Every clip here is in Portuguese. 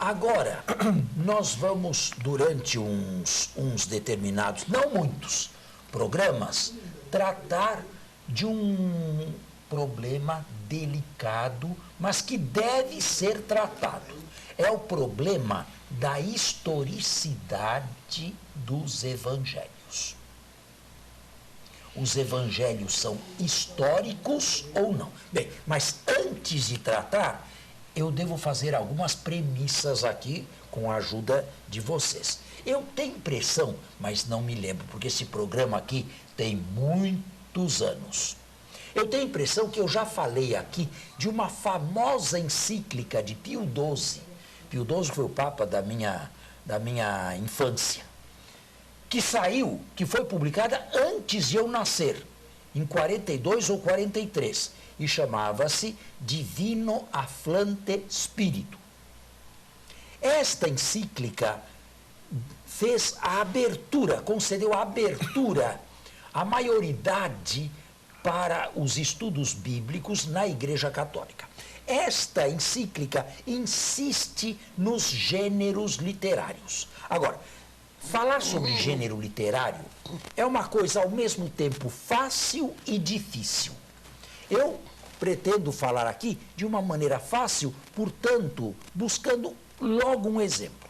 Agora, nós vamos, durante uns determinados, não muitos, programas, tratar de um problema delicado, mas que deve ser tratado. É o problema da historicidade dos evangelhos. Os evangelhos são históricos ou não? Bem, mas antes de tratar, eu devo fazer algumas premissas aqui com a ajuda de vocês. Eu tenho impressão, mas não me lembro, porque esse programa aqui tem muitos anos. Eu tenho a impressão que eu já falei aqui de uma famosa encíclica de Pio XII. Pio XII foi o Papa da minha infância. Que saiu, que foi publicada antes de eu nascer, em 42 ou 43, e chamava-se Divino Afflante Spiritu. Esta encíclica fez a abertura, concedeu a abertura, a maioridade para os estudos bíblicos na Igreja Católica. Esta encíclica insiste nos gêneros literários. Agora, falar sobre gênero literário é uma coisa ao mesmo tempo fácil e difícil. Eu pretendo falar aqui de uma maneira fácil, portanto, buscando logo um exemplo.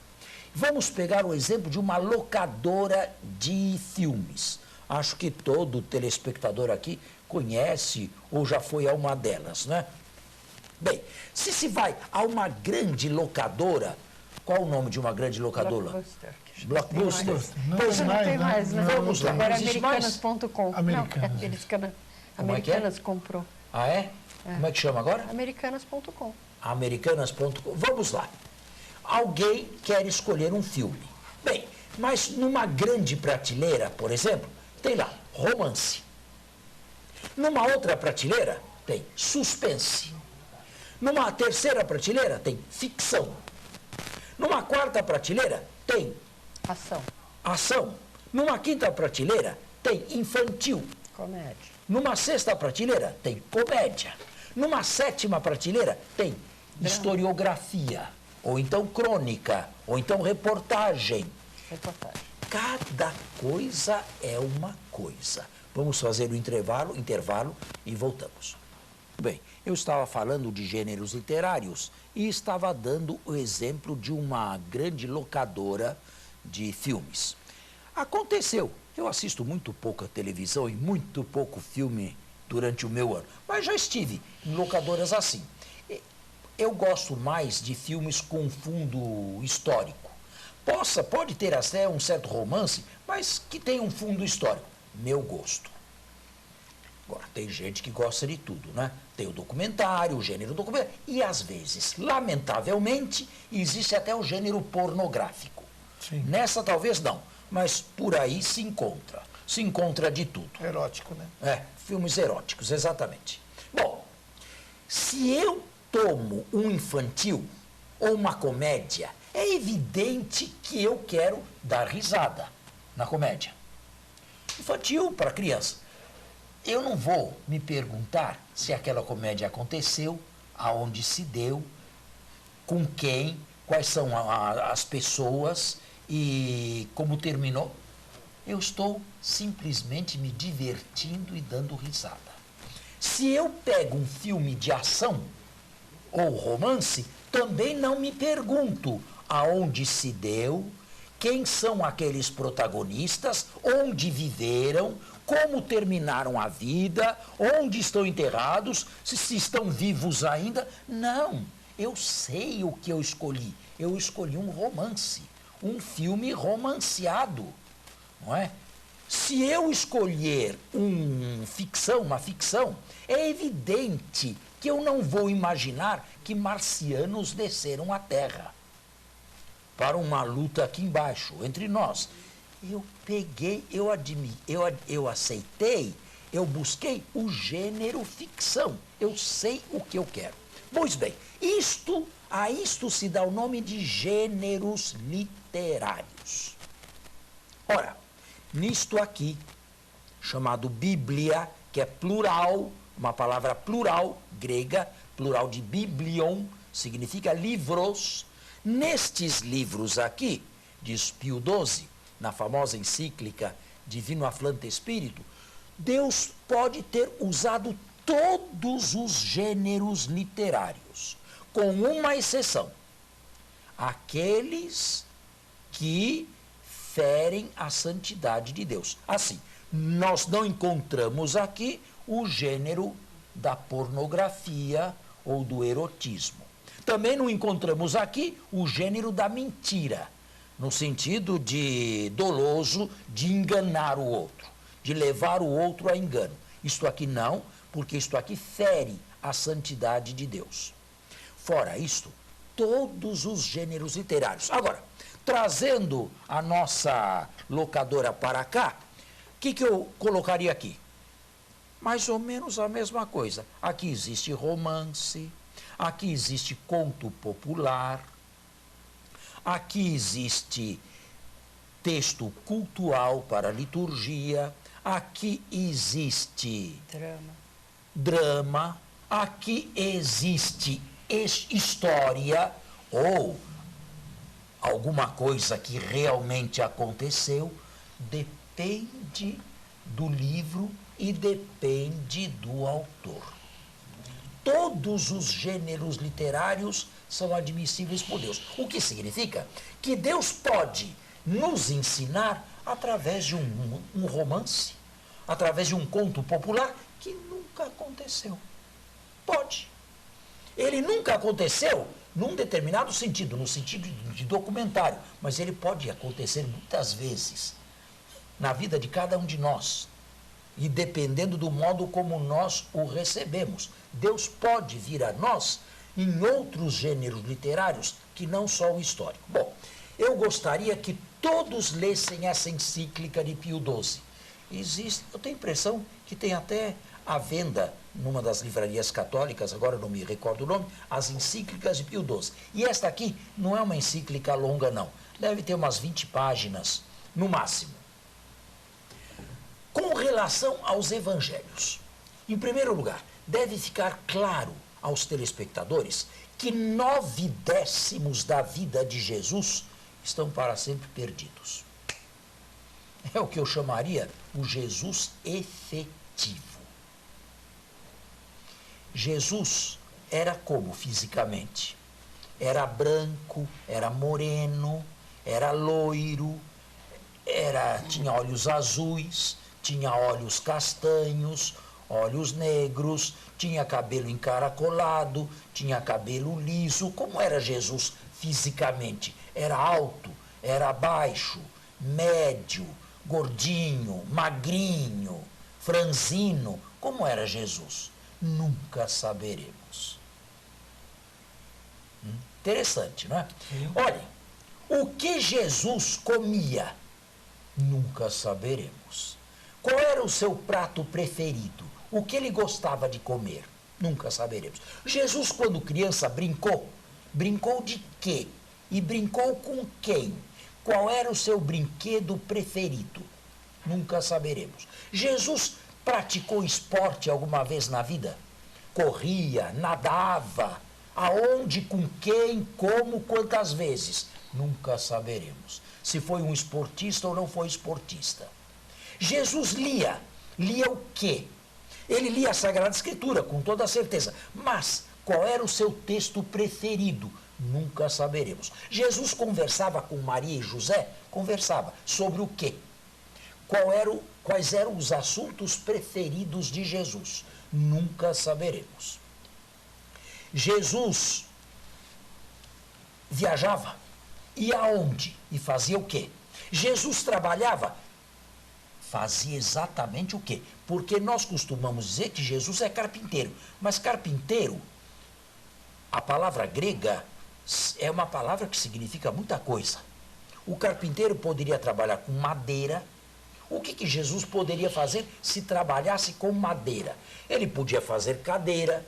Vamos pegar o exemplo de uma locadora de filmes. Acho que todo telespectador aqui conhece ou já foi a uma delas, né? Bem, se se vai a uma grande locadora, qual o nome de uma grande locadora? Blockbuster. Blockbuster. Pois não tem mais, né? Vamos lá. Agora Existe mais? Americanas.com. Americanas. Como é que é? Americanas comprou. Ah, é? Como é que chama agora? Americanas.com. Americanas.com. Vamos lá. Alguém quer escolher um filme. Bem, mas numa grande prateleira, por exemplo, tem lá romance. Numa outra prateleira, tem suspense. Numa terceira prateleira, tem ficção. Numa quarta prateleira, tem ação. Numa quinta prateleira, tem infantil. Comédia. Numa sexta prateleira, tem comédia. Numa sétima prateleira, tem historiografia. Ou então crônica. Ou então reportagem. Cada coisa é uma coisa. Vamos fazer o intervalo e voltamos. Bem, eu estava falando de gêneros literários e estava dando o exemplo de uma grande locadora de filmes. Aconteceu, eu assisto muito pouca televisão e muito pouco filme durante o meu ano, mas já estive em locadoras assim. Eu gosto mais de filmes com fundo histórico. Pode ter até um certo romance, mas que tenha um fundo histórico. Meu gosto. Agora, tem gente que gosta de tudo, né? Tem o documentário, o gênero documentário, e às vezes, lamentavelmente, existe até o gênero pornográfico. Sim. Nessa talvez não, mas por aí se encontra. Se encontra de tudo. Erótico, né? Filmes eróticos, exatamente. Bom, se eu tomo um infantil ou uma comédia, é evidente que eu quero dar risada na comédia. Infantil para criança. Eu não vou me perguntar se aquela comédia aconteceu, aonde se deu, com quem, quais são as pessoas e como terminou. Eu estou simplesmente me divertindo e dando risada. Se eu pego um filme de ação ou romance, também não me pergunto aonde se deu, quem são aqueles protagonistas, onde viveram, como terminaram a vida, onde estão enterrados, se estão vivos ainda. Não, eu sei o que eu escolhi. Eu escolhi um romance, um filme romanceado, não é? Se eu escolher uma ficção, é evidente que eu não vou imaginar que marcianos desceram à Terra para uma luta aqui embaixo, entre nós. Eu peguei, eu aceitei, eu busquei o gênero ficção. Eu sei o que eu quero. Pois bem, a isto se dá o nome de gêneros literários. Ora, nisto aqui, chamado Bíblia, que é plural, uma palavra plural, grega, plural de biblion, significa livros. Nestes livros aqui, diz Pio XII, na famosa encíclica Divino Afflante Spiritu, Deus pode ter usado todos os gêneros literários, com uma exceção: aqueles que ferem a santidade de Deus. Assim, nós não encontramos aqui o gênero da pornografia ou do erotismo. Também não encontramos aqui o gênero da mentira, no sentido de doloso, de enganar o outro, de levar o outro a engano. Isto aqui não, porque isto aqui fere a santidade de Deus. Fora isto, todos os gêneros literários. Agora, trazendo a nossa locadora para cá, o que eu colocaria aqui? Mais ou menos a mesma coisa. Aqui existe romance, aqui existe conto popular, aqui existe texto cultual para liturgia, aqui existe drama, aqui existe história ou alguma coisa que realmente aconteceu. Depende do livro e depende do autor. Todos os gêneros literários são admissíveis por Deus. O que significa que Deus pode nos ensinar através de um romance, através de um conto popular que nunca aconteceu. Pode. Ele nunca aconteceu num determinado sentido, no sentido de documentário, mas ele pode acontecer muitas vezes na vida de cada um de nós. E dependendo do modo como nós o recebemos, Deus pode vir a nós em outros gêneros literários que não só o histórico. Bom, eu gostaria que todos lessem essa encíclica de Pio XII. Existe, eu tenho a impressão que tem até à venda numa das livrarias católicas, agora não me recordo o nome, as encíclicas de Pio XII. E esta aqui não é uma encíclica longa, não. Deve ter umas 20 páginas, no máximo. Com relação aos evangelhos, em primeiro lugar, deve ficar claro aos telespectadores que 9/10 da vida de Jesus estão para sempre perdidos. É o que eu chamaria o Jesus efetivo. Jesus era como fisicamente? Era branco, era moreno, era loiro, tinha olhos azuis, tinha olhos castanhos, olhos negros, tinha cabelo encaracolado, tinha cabelo liso. Como era Jesus fisicamente? Era alto, era baixo, médio, gordinho, magrinho, franzino. Como era Jesus? Nunca saberemos. Interessante, não é? Olhem, o que Jesus comia? Nunca saberemos. Qual era o seu prato preferido? O que ele gostava de comer? Nunca saberemos. Jesus, quando criança, brincou. Brincou de quê? E brincou com quem? Qual era o seu brinquedo preferido? Nunca saberemos. Jesus praticou esporte alguma vez na vida? Corria, nadava. Aonde, com quem, como, quantas vezes? Nunca saberemos. Se foi um esportista ou não foi esportista. Jesus lia. Lia o quê? Ele lia a Sagrada Escritura, com toda certeza. Mas qual era o seu texto preferido? Nunca saberemos. Jesus conversava com Maria e José? Conversava. Sobre o quê? Quais eram os assuntos preferidos de Jesus? Nunca saberemos. Jesus viajava? Ia aonde? E fazia o quê? Jesus trabalhava? Fazia exatamente o quê? Porque nós costumamos dizer que Jesus é carpinteiro. Mas carpinteiro, a palavra grega é uma palavra que significa muita coisa. O carpinteiro poderia trabalhar com madeira. O que Jesus poderia fazer se trabalhasse com madeira? Ele podia fazer cadeira,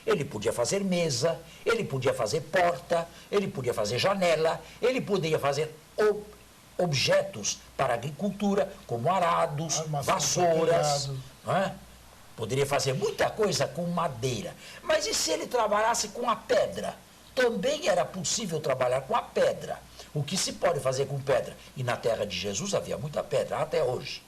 ele podia fazer mesa, ele podia fazer porta, ele podia fazer janela, ele poderia fazer objetos para agricultura, como arados, vassouras. Não é? Poderia fazer muita coisa com madeira. Mas e se ele trabalhasse com a pedra? também era possível trabalhar com a pedra. O que se pode fazer com pedra? E na terra de Jesus havia muita pedra, até hoje.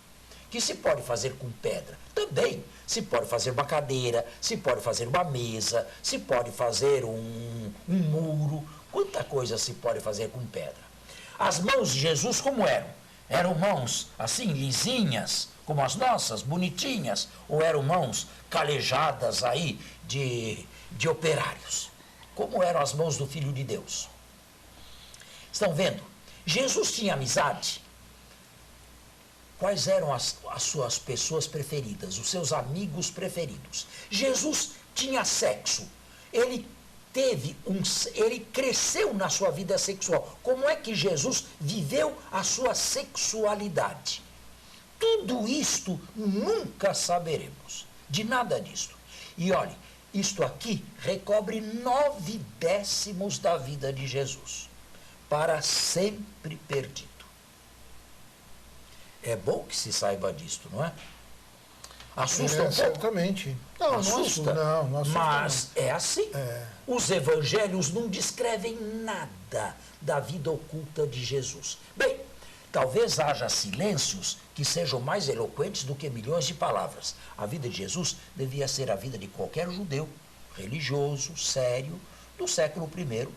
O que se pode fazer com pedra? Também se pode fazer uma cadeira, se pode fazer uma mesa, se pode fazer um muro. Quanta coisa se pode fazer com pedra. As mãos de Jesus como eram? Eram mãos assim, lisinhas, como as nossas, bonitinhas, ou eram mãos calejadas aí de operários? Como eram as mãos do Filho de Deus? Estão vendo? Jesus tinha amizade. Quais eram as suas pessoas preferidas, os seus amigos preferidos? Jesus tinha sexo. Ele cresceu na sua vida sexual. Como é que Jesus viveu a sua sexualidade? Tudo isto nunca saberemos. De nada disto. E olhe, isto aqui recobre 9/10 da vida de Jesus. Para sempre perdido. É bom que se saiba disto, não é? Assusta um pouco? Certamente. Não, Assusta? não assusta. Mas é assim. Os evangelhos não descrevem nada da vida oculta de Jesus. Bem, talvez haja silêncios que sejam mais eloquentes do que milhões de palavras. A vida de Jesus devia ser a vida de qualquer judeu, religioso, sério, do século I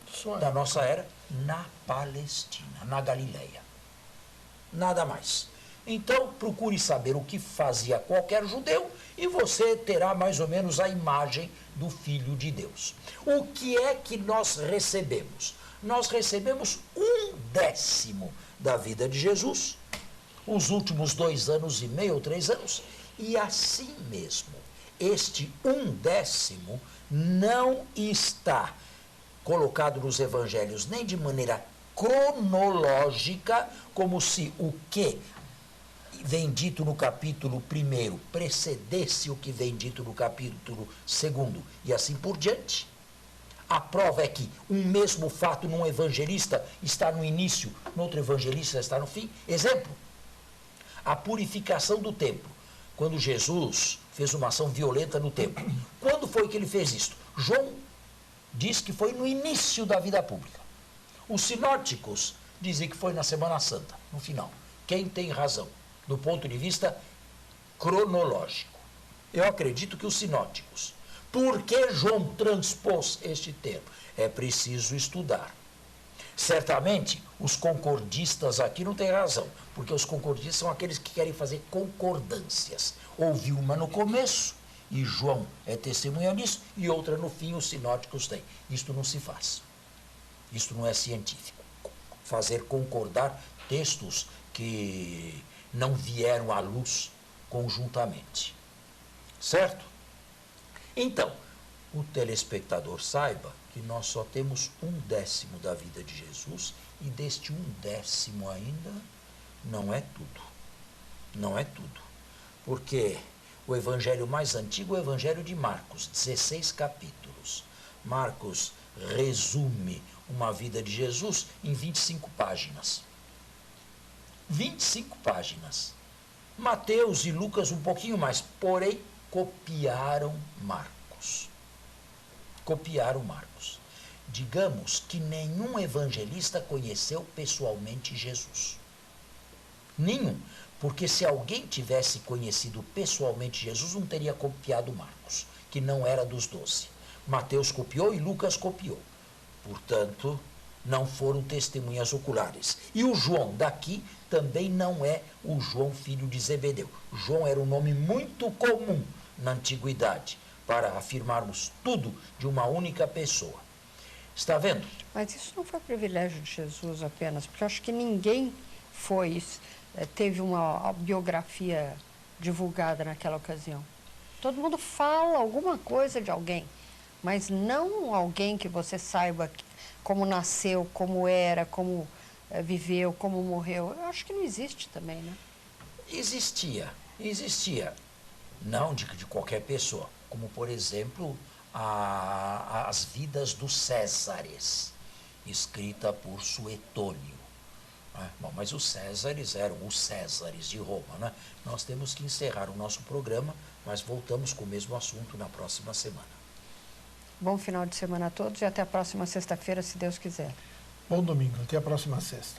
da nossa era, na Palestina, na Galileia. Nada mais. Então, procure saber o que fazia qualquer judeu e você terá mais ou menos a imagem do Filho de Deus. O que é que nós recebemos? Nós recebemos 1/10 da vida de Jesus, os últimos 2 anos e meio ou 3 anos, e assim mesmo, este 1/10 não está colocado nos evangelhos nem de maneira cronológica, como se o que vem dito no capítulo 1 precedesse o que vem dito no capítulo 2 e assim por diante. A prova é que um mesmo fato num evangelista está no início, no outro evangelista está no fim. Exemplo, a purificação do templo. Quando Jesus fez uma ação violenta no templo. Quando foi que ele fez isto? João diz que foi no início da vida pública. Os sinóticos dizem que foi na Semana Santa, no final. Quem tem razão? Do ponto de vista cronológico. Eu acredito que os sinóticos. Por que João transpôs este termo? É preciso estudar. Certamente, os concordistas aqui não têm razão, porque os concordistas são aqueles que querem fazer concordâncias. Houve uma no começo, e João é testemunha disso, e outra no fim os sinóticos têm. Isto não se faz. Isto não é científico. Fazer concordar textos que não vieram à luz conjuntamente. Certo? Então, o telespectador saiba que nós só temos 1/10 da vida de Jesus e deste 1/10 ainda não é tudo. Não é tudo. Porque o evangelho mais antigo é o evangelho de Marcos, 16 capítulos. Marcos resume uma vida de Jesus em 25 páginas. 25 páginas. Mateus e Lucas um pouquinho mais, porém copiaram Marcos. Copiaram Marcos. Digamos que nenhum evangelista conheceu pessoalmente Jesus. Nenhum. Porque se alguém tivesse conhecido pessoalmente Jesus, não teria copiado Marcos, que não era dos 12. Mateus copiou e Lucas copiou. Portanto, não foram testemunhas oculares. E o João daqui também não é o João filho de Zebedeu. João era um nome muito comum na antiguidade para afirmarmos tudo de uma única pessoa. Está vendo? Mas isso não foi privilégio de Jesus apenas, porque eu acho que ninguém teve uma biografia divulgada naquela ocasião. Todo mundo fala alguma coisa de alguém, mas não alguém que você saiba como nasceu, como era, como viveu, como morreu. Eu acho que não existe também, né? Existia. Não de qualquer pessoa, como por exemplo as vidas dos Césares, escrita por Suetônio. Bom, mas os Césares eram os Césares de Roma, né? Nós temos que encerrar o nosso programa, mas voltamos com o mesmo assunto na próxima semana. Bom final de semana a todos e até a próxima sexta-feira, se Deus quiser. Bom domingo, até a próxima sexta.